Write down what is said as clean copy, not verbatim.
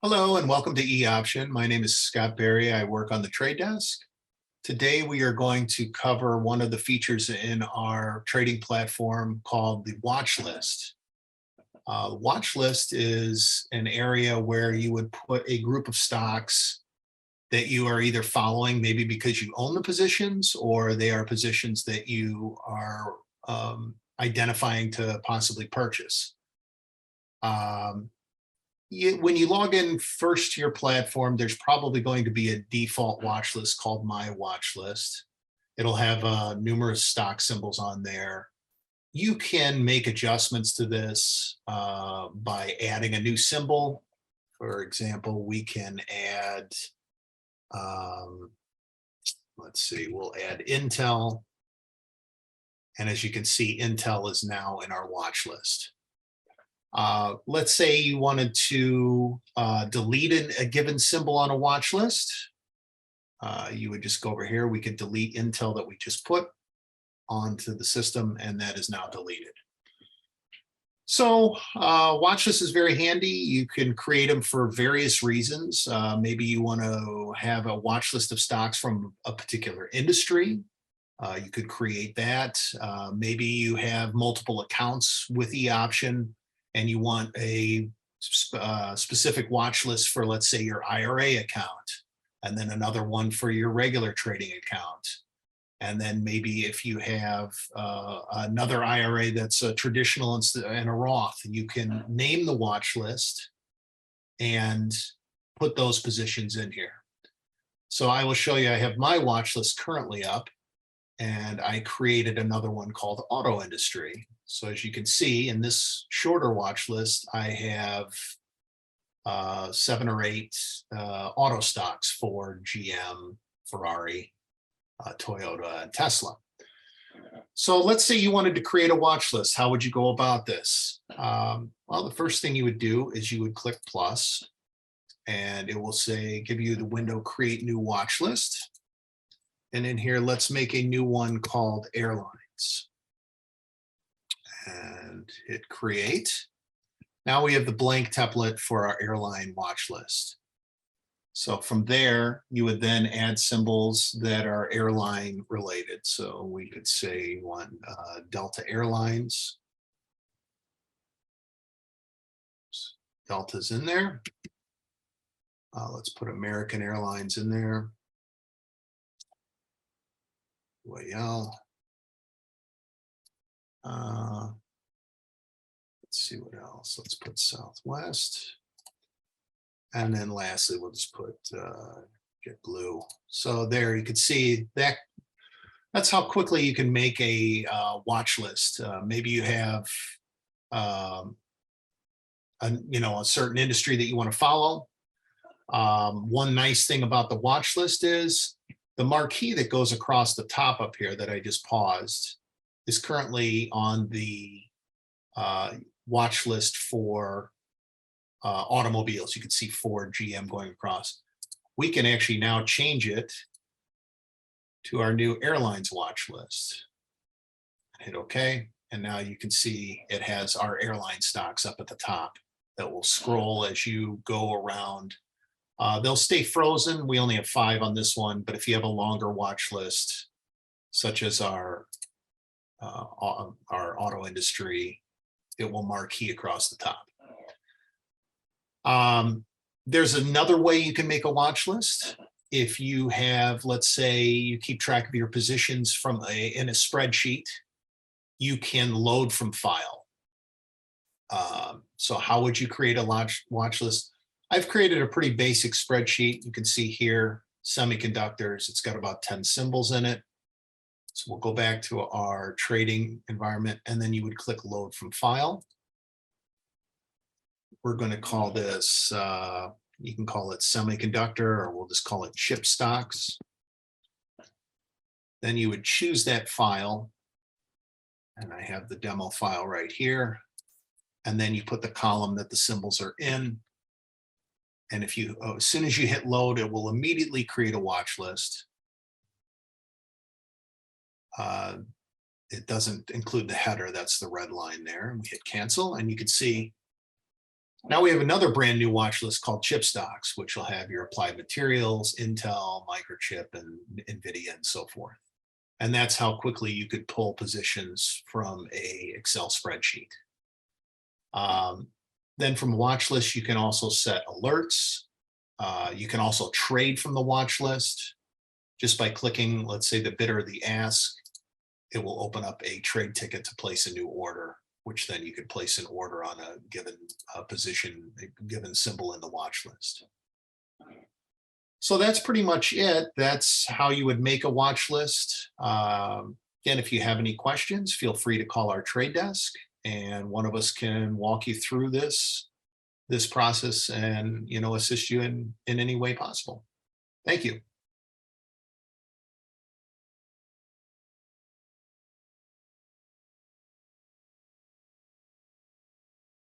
Hello and welcome to eOption. My name is Scott Berry. I work on the trade desk. Today we are going to cover one of the features in our trading platform called the watch list. The watch list is an area where you would put a group of stocks that you are either following, maybe because you own the positions, or they are positions that you are identifying to possibly purchase. When you log in first to your platform, there's probably going to be a default watch list called My Watch List. It'll have numerous stock symbols on there. You can make adjustments to this by adding a new symbol. For example, we can add, let's see, we'll add Intel. And as you can see, Intel is now in our watch list. Let's say you wanted to delete a given symbol on a watch list. You would just go over here. We could delete Intel that we just put onto the system, and that is now deleted. So watch list is very handy. You can create them for various reasons. Maybe you want to have a watch list of stocks from a particular industry. You could create that. Maybe you have multiple accounts with eOption, and you want a specific watch list for, let's say, your IRA account, and then another one for your regular trading account. And then maybe if you have another IRA that's a traditional and a Roth, you can name the watch list and put those positions in here. So I will show you, I have my watch list currently up, and I created another one called Auto Industry. So as you can see in this shorter watch list, I have 7 or 8 auto stocks for GM, Ferrari, Toyota, and Tesla. So let's say you wanted to create a watch list. How would you go about this? Well, the first thing you would do is you would click plus, and it will say, give you the window, create new watch list. And in here, let's make a new one called airlines. And hit create. Now we have the blank template for our airline watch list. So from there, you would then add symbols that are airline related. So we could say one Delta Airlines. Delta's in there. Let's put American Airlines in there. Royale. Let's see what else. Let's put Southwest. And then lastly, we'll just put JetBlue. So there you can see that. That's how quickly you can make a watch list. Maybe you have a certain industry that you want to follow. One nice thing about the watch list is the marquee that goes across the top up here that I just paused is currently on the watch list for automobiles. You can see Ford, GM going across. We can actually now change it to our new airlines watch list. Hit OK. And now you can see it has our airline stocks up at the top that will scroll as you go around. They'll stay frozen. We only have 5 on this one, but if you have a longer watch list, such as our auto industry, it will marquee across the top. There's another way you can make a watch list. If you have, let's say, you keep track of your positions from in a spreadsheet, you can load from file. So how would you create a watch list? I've created a pretty basic spreadsheet. You can see here, semiconductors. It's got about 10 symbols in it. So we'll go back to our trading environment, and then you would click load from file. We're going to call this, you can call it semiconductor, or we'll just call it chip stocks. Then you would choose that file. And I have the demo file right here. And then you put the column that the symbols are in. And if you, as soon as you hit load, it will immediately create a watch list. It doesn't include the header. That's the red line there. And we hit cancel, and you can see Now we have another brand new watch list called chip stocks, which will have your Applied Materials, Intel, Microchip, and NVIDIA, and so forth. And that's how quickly you could pull positions from a Excel spreadsheet. Then from watch list, you can also set alerts. You can also trade from the watch list just by clicking, let's say, the bid or the ask. It will open up a trade ticket to place a new order, which then you could place an order on a given position, a given symbol in the watch list. So that's pretty much it. That's how you would make a watch list. Again, if you have any questions, feel free to call our trade desk, and one of us can walk you through this process and assist you in any way possible. Thank you.